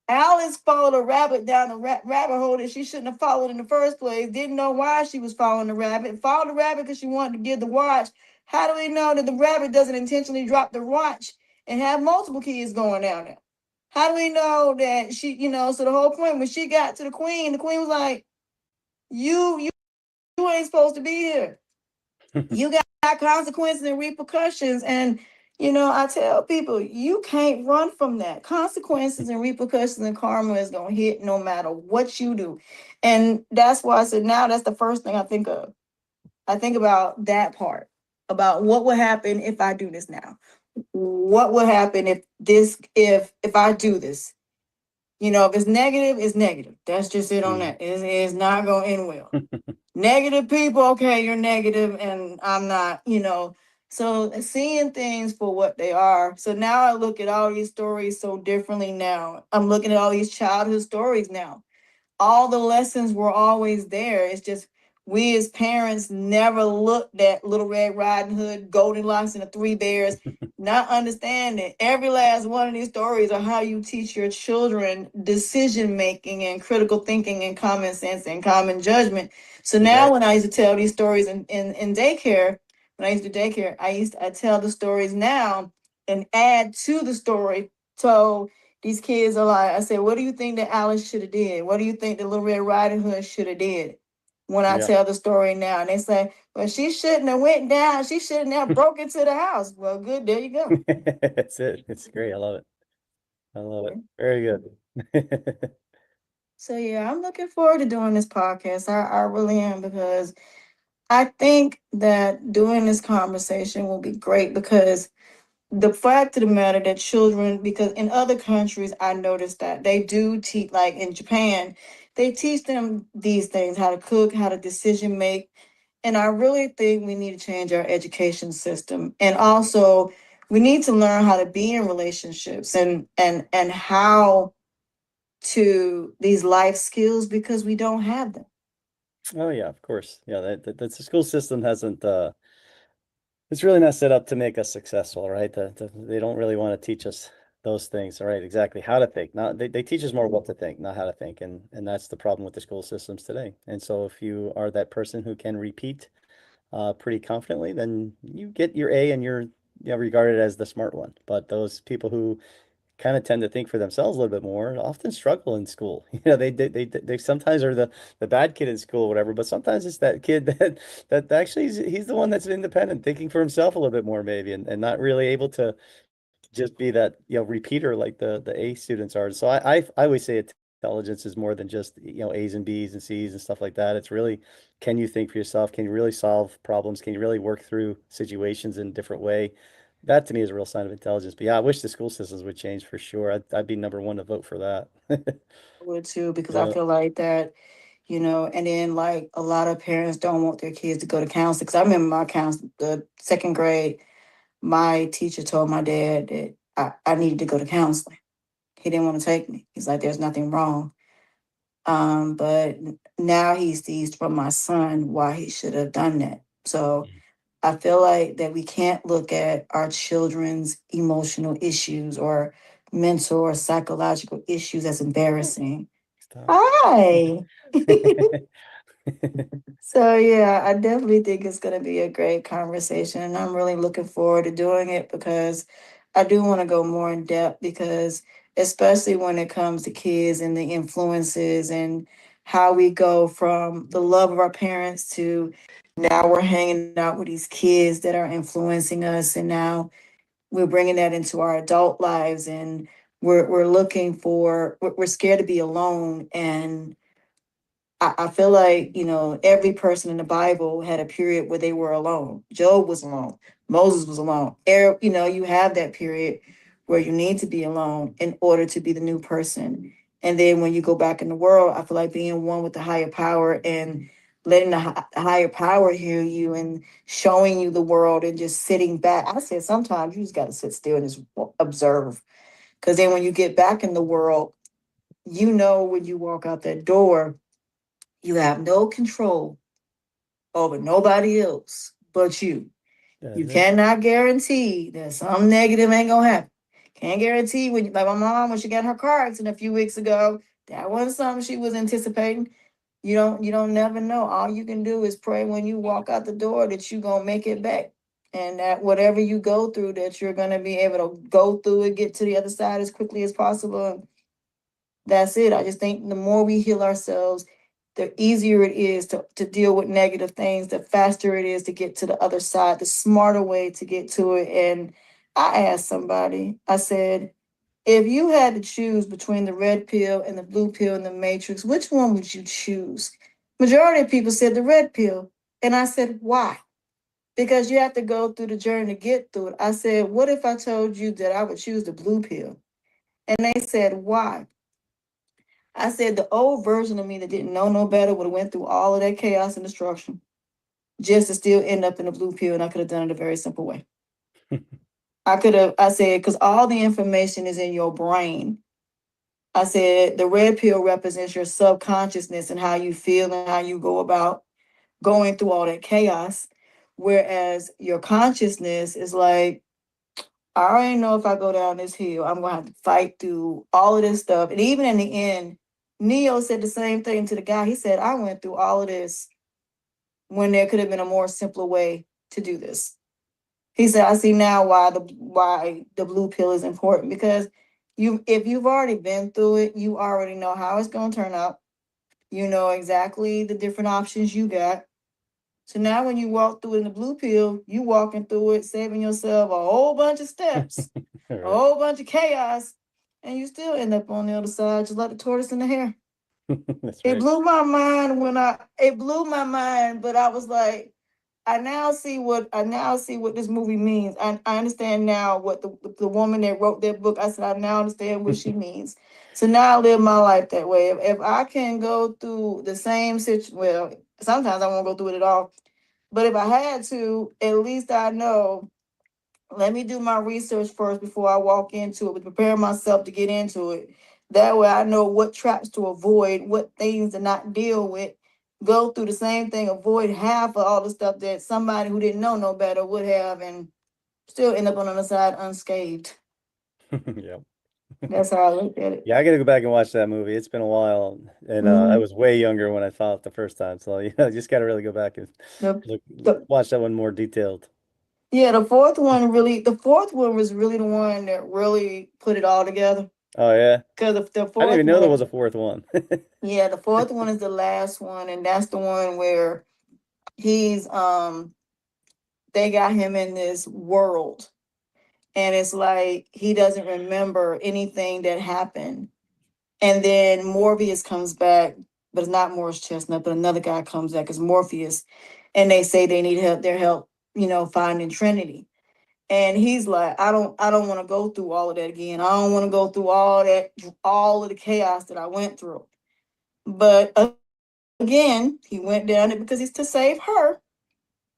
Alice followed a rabbit down the rabbit hole that she shouldn't have followed in the first place. Didn't know why she was following the rabbit. Followed the rabbit because she wanted to get the watch. How do we know that the rabbit doesn't intentionally drop the watch and have multiple kids going down there? How do we know that she, so the whole point when she got to the queen was like, you ain't supposed to be here. You got consequences and repercussions. And, I tell people, you can't run from that. Consequences and repercussions and karma is going to hit no matter what you do. And that's why I said now that's the first thing I think of. I think about that part, about what would happen if I do this now. What would happen if I do this? If it's negative, it's negative. That's just it on that. It's not going to end well. Negative people, okay, you're negative and I'm not, So seeing things for what they are. So now I look at all these stories so differently now. I'm looking at all these childhood stories now. All the lessons were always there. It's just we as parents never looked at Little Red Riding Hood, Goldilocks, and the Three Bears, not understanding every last one of these stories are how you teach your children decision making and critical thinking and common sense and common judgment. So now when I used to tell these stories in daycare, when I used to do daycare, I tell the stories now and add to the story. So these kids are like, I said, what do you think that Alice should have did? What do you think the Little Red Riding Hood should have did? When I tell the story now, and they say, well, she shouldn't have went down. She shouldn't have broke into the house. Well, good. There you go. That's it. It's great. I love it. I love it. Very good. So yeah, I'm looking forward to doing this podcast. I really am, because I think that doing this conversation will be great, because the fact of the matter that children, because in other countries I noticed that they do teach, like in Japan, they teach them these things, how to cook, how to decision make. And I really think we need to change our education system. And also we need to learn how to be in relationships and how to these life skills, because we don't have them. Oh yeah, of course. Yeah, the school system hasn't it's really not set up to make us successful, right? They don't really want to teach us those things, right? Exactly how to think. Not they teach us more what to think, not how to think. And that's the problem with the school systems today. And so if you are that person who can repeat pretty confidently, then you get your A and you're regarded as the smart one. But those people who kind of tend to think for themselves a little bit more often struggle in school. They sometimes are the bad kid in school or whatever, but sometimes it's that kid that actually he's the one that's independent, thinking for himself a little bit more maybe, and not really able to just be that, repeater like the A students are. So I always say intelligence is more than just, A's and B's and C's and stuff like that. It's really, can you think for yourself? Can you really solve problems? Can you really work through situations in a different way? That to me is a real sign of intelligence. But yeah, I wish the school systems would change for sure. I'd be number one to vote for that. Would too, because I Yeah. feel like that, and then like a lot of parents don't want their kids to go to counseling. Because I remember my the second grade, my teacher told my dad that I needed to go to counseling. He didn't want to take me. He's like, there's nothing wrong. But now he sees from my son why he should have done that. So I feel like that we can't look at our children's emotional issues or mental or psychological issues as embarrassing. Stop. Hi. So yeah, I definitely think it's going to be a great conversation, and I'm really looking forward to doing it because I do want to go more in depth because especially when it comes to kids and the influences and how we go from the love of our parents to now we're hanging out with these kids that are influencing us, and now we're bringing that into our adult lives, and we're looking for we're scared to be alone. And I feel like, every person in the Bible had a period where they were alone. Job was alone. Moses was alone. You have that period where you need to be alone in order to be the new person. And then when you go back in the world, I feel like being one with the higher power and letting the higher power hear you and showing you the world and just sitting back. I said sometimes you just got to sit still and just observe. Because then when you get back in the world, when you walk out that door, you have no control over nobody else but you. That's You it. cannot guarantee that some negative ain't gonna happen. Can't guarantee when, like my mom, when she got in her car accident a few weeks ago, that wasn't something she was anticipating. You don't never know. All you can do is pray when you walk out the door that you gonna make it back. And that whatever you go through, that you're gonna be able to go through it, get to the other side as quickly as possible. That's it. I just think the more we heal ourselves, the easier it is to deal with negative things, the faster it is to get to the other side, the smarter way to get to it. And I asked somebody, I said, if you had to choose between the red pill and the blue pill in the matrix, which one would you choose? Majority of people said the red pill. And I said, why? Because you have to go through the journey to get through it. I said, what if I told you that I would choose the blue pill? And they said, why? I said the old version of me that didn't know no better would have went through all of that chaos and destruction just to still end up in the blue pill, and I could have done it a very simple way. I said, because all the information is in your brain. I said the red pill represents your subconsciousness and how you feel and how you go about going through all that chaos. Whereas your consciousness is like, I already know if I go down this hill, I'm gonna have to fight through all of this stuff. And even in the end, Neo said the same thing to the guy. He said, I went through all of this when there could have been a more simpler way to do this. He said, I see now why the blue pill is important, because if you've already been through it, you already know how it's gonna turn out. You know exactly the different options you got. So now when you walk through it in the blue pill, you walking through it, saving yourself a whole bunch of steps, a Right. whole bunch of chaos, and you still end up on the other side, just like the tortoise in the hare. That's It right. blew my mind it blew my mind, but I was like, I now see what this movie means. I understand now what the woman that wrote that book. I said, I now understand what she means. So now I live my life that way. If I can go through the same situation, well, sometimes I won't go through it at all. But if I had to, at least I know, let me do my research first before I walk into it, prepare myself to get into it. That way I know what traps to avoid, what things to not deal with. Go through the same thing, avoid half of all the stuff that somebody who didn't know no better would have, and still end up on the other side unscathed. Yeah. That's how I look at it. Yeah, I gotta go back and watch that movie. It's been a while, and I Mhm. was way younger when I saw it the first time. So I just gotta really go back and The, look, the, watch that one more detailed. yeah, the fourth one was really the one that really put it all together. Oh yeah, Because the I didn't fourth even know there one, was a fourth one. yeah, the fourth one is the last one, and that's the one where he's they got him in this world, and it's like he doesn't remember anything that happened. And then Morpheus comes back, but it's not Morris Chestnut, but another guy comes back as Morpheus, and they say they need help, their help, finding Trinity. And he's like, I don't want to go through all of that again. I don't want to go through all of the chaos that I went through. But again, he went down it because he's to save her.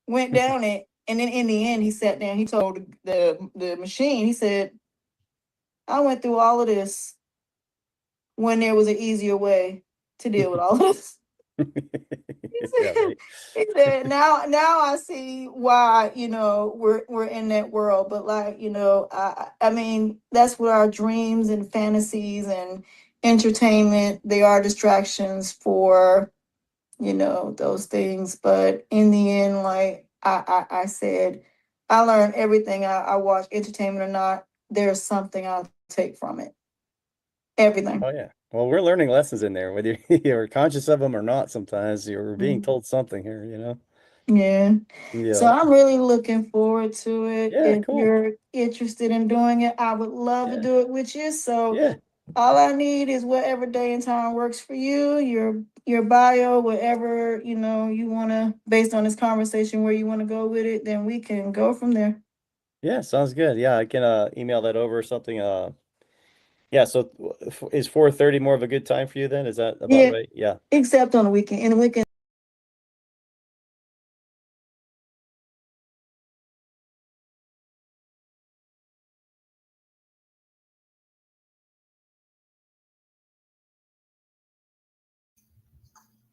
Went down it, and then in the end, he sat down. He told the machine, he said, "I went through all of this when there was an easier way to deal with all of this." He Yeah, said, right. he said, now I see why, we're in that world. But like, I mean, that's what our dreams and fantasies and entertainment, they are distractions for, those things. But in the end, like I said, I learned everything I watch, entertainment or not, there's something I'll take from it. Everything. Oh yeah. Well, we're learning lessons in there, whether you're conscious of them or not. Sometimes you're being told something here, Yeah. So Yeah. I'm really looking forward to it. Yeah, If cool. you're interested in doing it, I would love to Yeah. do it with you. So Yeah. all I need is whatever day and time works for you, your bio, whatever, you want to, based on this conversation, where you want to go with it, then we can go from there. Yeah, sounds good. Yeah, I can email that over or something. Yeah, so is 4:30 more of a good time for you then? Is that about Yeah, right? Yeah. except on the weekend. And the weekend.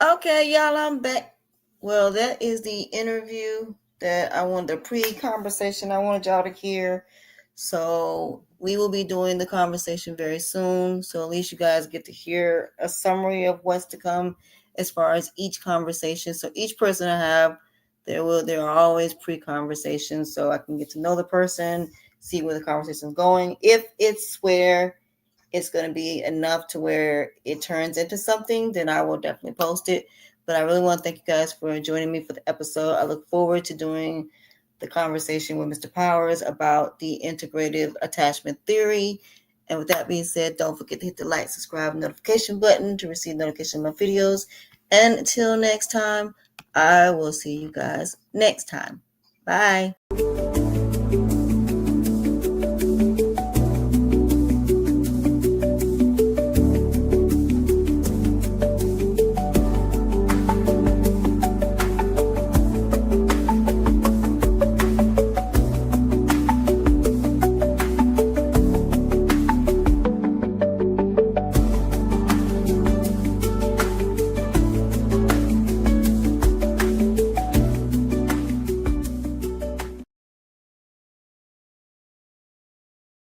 Okay, y'all, I'm back. Well, that is the interview that I wanted, the pre-conversation I wanted y'all to hear. So we will be doing the conversation very soon. So at least you guys get to hear a summary of what's to come as far as each conversation. So each person I have, there are always pre-conversations, so I can get to know the person, see where the conversation is going. If it's where it's going to be enough to where it turns into something, then I will definitely post it. But I really want to thank you guys for joining me for the episode. I look forward to doing the conversation with Mr. Powers about the integrative attachment theory. And with that being said, don't forget to hit the like, subscribe, notification button to receive notification of my videos. And until next time, I will see you guys next time. Bye.